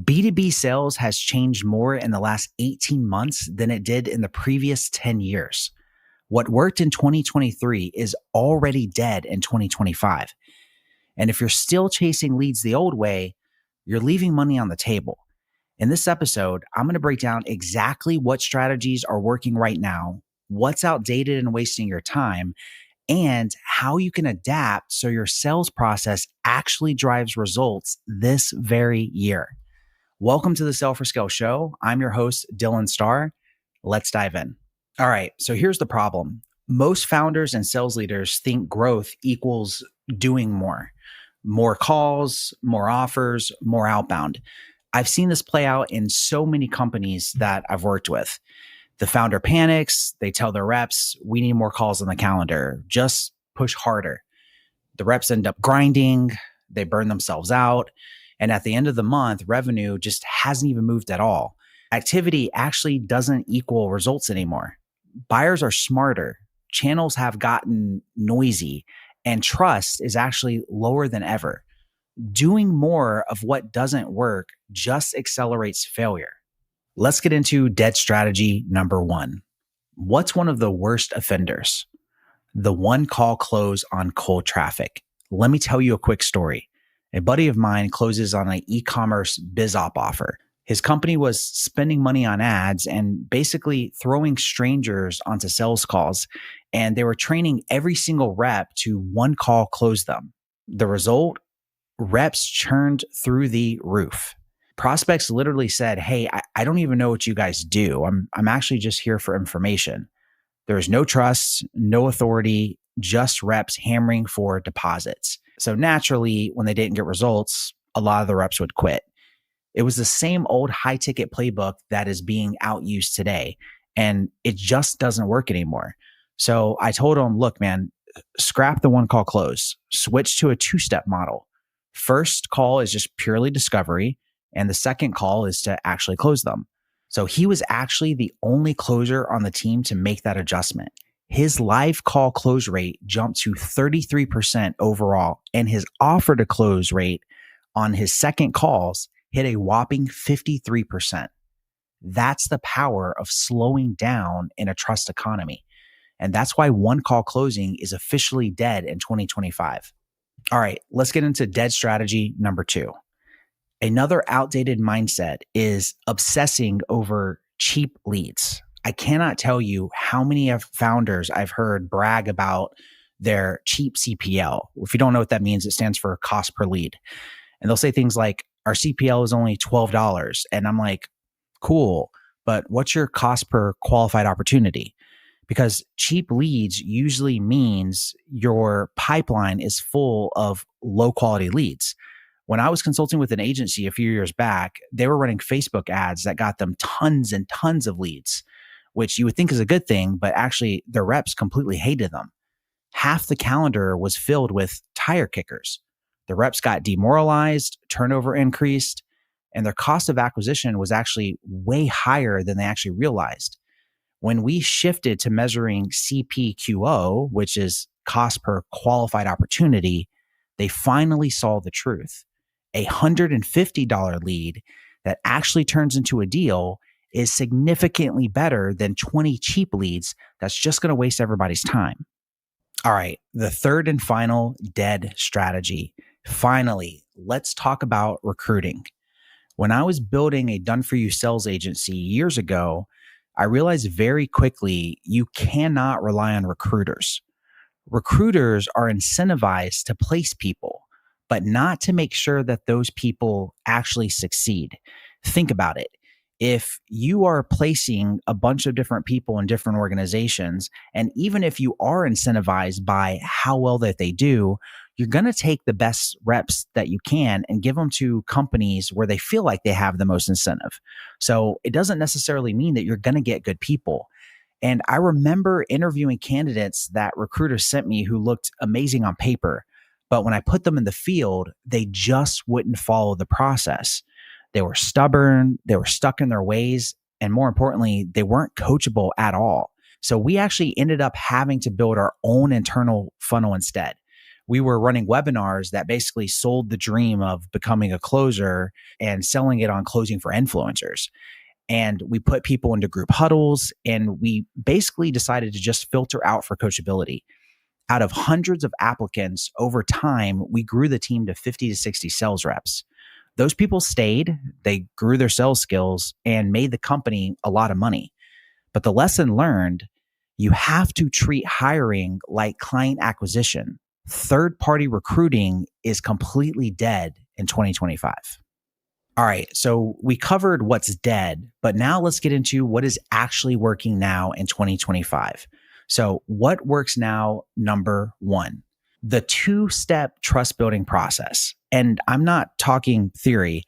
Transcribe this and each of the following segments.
B2B sales has changed more in the last 18 months than it did in the previous 10 years. What worked in 2023 is already dead in 2025. And if you're still chasing leads the old way, you're leaving money on the table. In this episode, I'm going to break down exactly what strategies are working right now, what's outdated and wasting your time, and how you can adapt so your sales process actually drives results this very year. Welcome to the Sell for Scale show. I'm your host, Dylan Starr. Let's dive in. All right, so here's the problem. Most founders and sales leaders think growth equals doing more calls, more offers, more outbound. I've seen this play out in so many companies that I've worked with. The founder panics. They tell their reps, we need more calls on the calendar. Just push harder. The reps end up grinding. They burn themselves out. And at the end of the month, revenue just hasn't even moved at all. Activity actually doesn't equal results anymore. Buyers are smarter. Channels have gotten noisy, and trust is actually lower than ever. Doing more of what doesn't work just accelerates failure. Let's get into dead strategy number one. What's one of the worst offenders? The one call close on cold traffic. Let me tell you a quick story. A buddy of mine closes on an e-commerce biz op offer. His company was spending money on ads and basically throwing strangers onto sales calls, and they were training every single rep to one call close them. The result? Reps churned through the roof. Prospects literally said, hey, I don't even know what you guys do. I'm actually just here for information. There is no trust, no authority, just reps hammering for deposits. So naturally, when they didn't get results, a lot of the reps would quit. It was the same old high ticket playbook that is being outused today, and it just doesn't work anymore. So I told him, look, man, scrap the one call close, switch to a two-step model. First call is just purely discovery, and the second call is to actually close them. So he was actually the only closer on the team to make that adjustment. His live call close rate jumped to 33% overall, and his offer to close rate on his second calls hit a whopping 53%. That's the power of slowing down in a trust economy. And that's why one call closing is officially dead in 2025. All right, let's get into dead strategy number two. Another outdated mindset is obsessing over cheap leads. I cannot tell you how many founders I've heard brag about their cheap CPL. If you don't know what that means, it stands for cost per lead. And they'll say things like, our CPL is only $12. And I'm like, cool, but what's your cost per qualified opportunity? Because cheap leads usually means your pipeline is full of low quality leads. When I was consulting with an agency a few years back, they were running Facebook ads that got them tons and tons of leads, which you would think is a good thing, but actually their reps completely hated them. Half the calendar was filled with tire kickers. The reps got demoralized, turnover increased, and their cost of acquisition was actually way higher than they actually realized. When we shifted to measuring CPQO, which is cost per qualified opportunity, they finally saw the truth. A $150 lead that actually turns into a deal is significantly better than 20 cheap leads that's just going to waste everybody's time. All right, the third and final dead strategy. Finally, let's talk about recruiting. When I was building a done-for-you sales agency years ago, I realized very quickly you cannot rely on recruiters. Recruiters are incentivized to place people, but not to make sure that those people actually succeed. Think about it. If you are placing a bunch of different people in different organizations, and even if you are incentivized by how well that they do, you're going to take the best reps that you can and give them to companies where they feel like they have the most incentive. So it doesn't necessarily mean that you're going to get good people. And I remember interviewing candidates that recruiters sent me who looked amazing on paper, but when I put them in the field, they just wouldn't follow the process. They were stubborn, they were stuck in their ways, and more importantly, they weren't coachable at all. So we actually ended up having to build our own internal funnel instead. we were running webinars that basically sold the dream of becoming a closer and selling it on closing for influencers. And we put people into group huddles, and we basically decided to just filter out for coachability. Out of hundreds of applicants over time, we grew the team to 50 to 60 sales reps. Those people stayed, they grew their sales skills, and made the company a lot of money. But the lesson learned, you have to treat hiring like client acquisition. Third-party recruiting is completely dead in 2025. All right, so we covered what's dead, but now let's get into what is actually working now in 2025. So what works now? Number one, the two-step trust building process. And I'm not talking theory.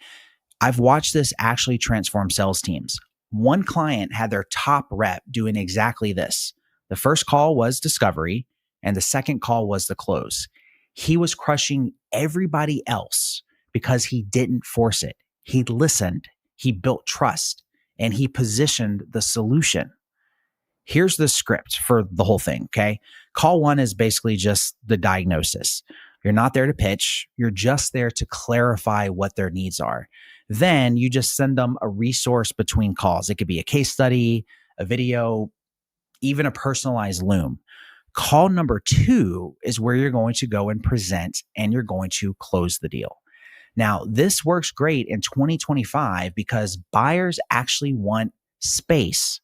I've watched this actually transform sales teams. One client had their top rep doing exactly this. The first call was discovery, and the second call was the close. He was crushing everybody else because he didn't force it. He listened, he built trust, and he positioned the solution. Here's the script for the whole thing, okay? Call one is basically just the diagnosis. You're not there to pitch. You're just there to clarify what their needs are. Then you just send them a resource between calls. It could be a case study, a video, even a personalized Loom. Call number two is where you're going to go and present, and you're going to close the deal. Now, this works great in 2025 because buyers actually want space.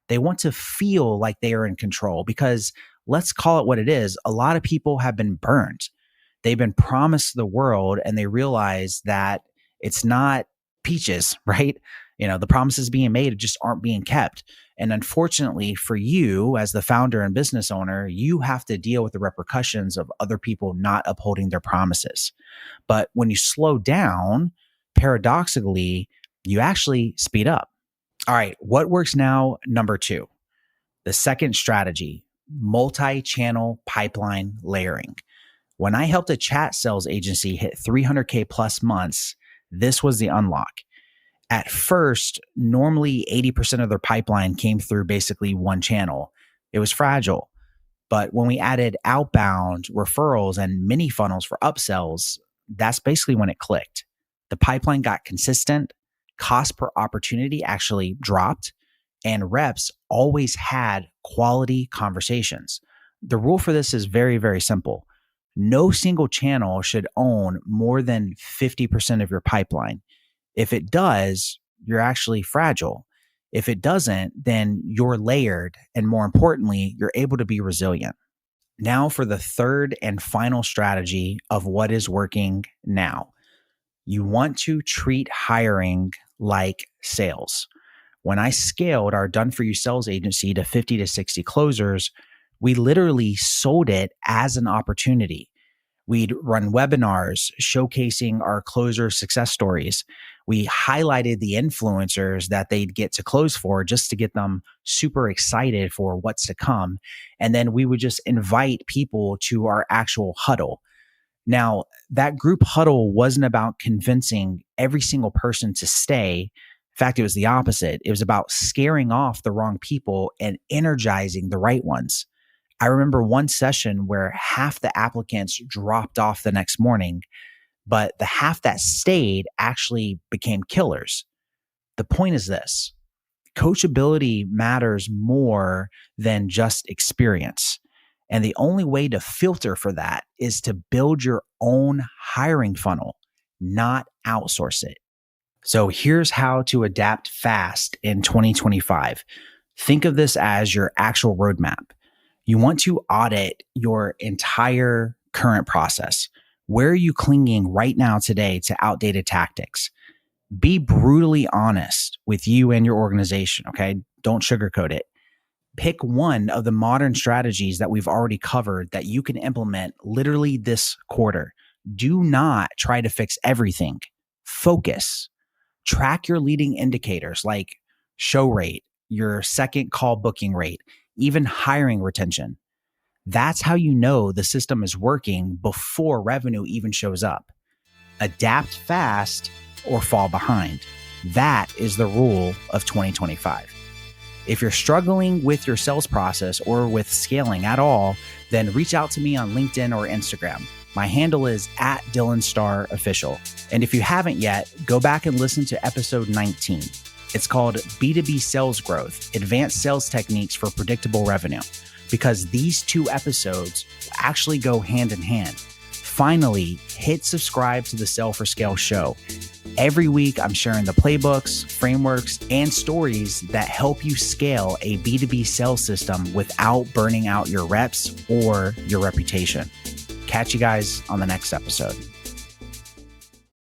They want to feel like they are in control because, let's call it what it is, a lot of people have been burned. They've been promised the world and they realize that it's not peaches, right? The promises being made just aren't being kept. And unfortunately for you as the founder and business owner, you have to deal with the repercussions of other people not upholding their promises. But when you slow down, paradoxically, you actually speed up. All right, what works now? Number two, the second strategy, multi-channel pipeline layering. When I helped a chat sales agency hit 300K plus months, this was the unlock. At first, normally 80% of their pipeline came through basically one channel. It was fragile. But when we added outbound referrals and mini funnels for upsells, that's basically when it clicked. The pipeline got consistent, cost per opportunity actually dropped, and reps always had quality conversations. The rule for this is very, very simple. No single channel should own more than 50% of your pipeline. If it does, you're actually fragile. If it doesn't, then you're layered. And more importantly, you're able to be resilient. Now for the third and final strategy of what is working now. You want to treat hiring like sales. When I scaled our done-for-you sales agency to 50 to 60 closers, we literally sold it as an opportunity. We'd run webinars showcasing our closer success stories. We highlighted the influencers that they'd get to close for just to get them super excited for what's to come. And then we would just invite people to our actual huddle. Now, that group huddle wasn't about convincing every single person to stay. In fact, it was the opposite. It was about scaring off the wrong people and energizing the right ones. I remember one session where half the applicants dropped off the next morning, but the half that stayed actually became killers. The point is this: coachability matters more than just experience. And the only way to filter for that is to build your own hiring funnel, not outsource it. So here's how to adapt fast in 2025. Think of this as your actual roadmap. You want to audit your entire current process. Where are you clinging right now today to outdated tactics? Be brutally honest with you and your organization, okay? Don't sugarcoat it. Pick one of the modern strategies that we've already covered that you can implement literally this quarter. Do not try to fix everything. Focus. Track your leading indicators like show rate, your second call booking rate, even hiring retention. That's how you know the system is working before revenue even shows up. Adapt fast or fall behind. That is the rule of 2025. If you're struggling with your sales process or with scaling at all, then reach out to me on LinkedIn or Instagram. My handle is at Dylan Starr Official. And if you haven't yet, go back and listen to episode 19. It's called B2B Sales Growth, Advanced Sales Techniques for Predictable Revenue, because these two episodes actually go hand in hand. Finally, hit subscribe to the Sell for Scale show. Every week, I'm sharing the playbooks, frameworks, and stories that help you scale a B2B sales system without burning out your reps or your reputation. Catch you guys on the next episode.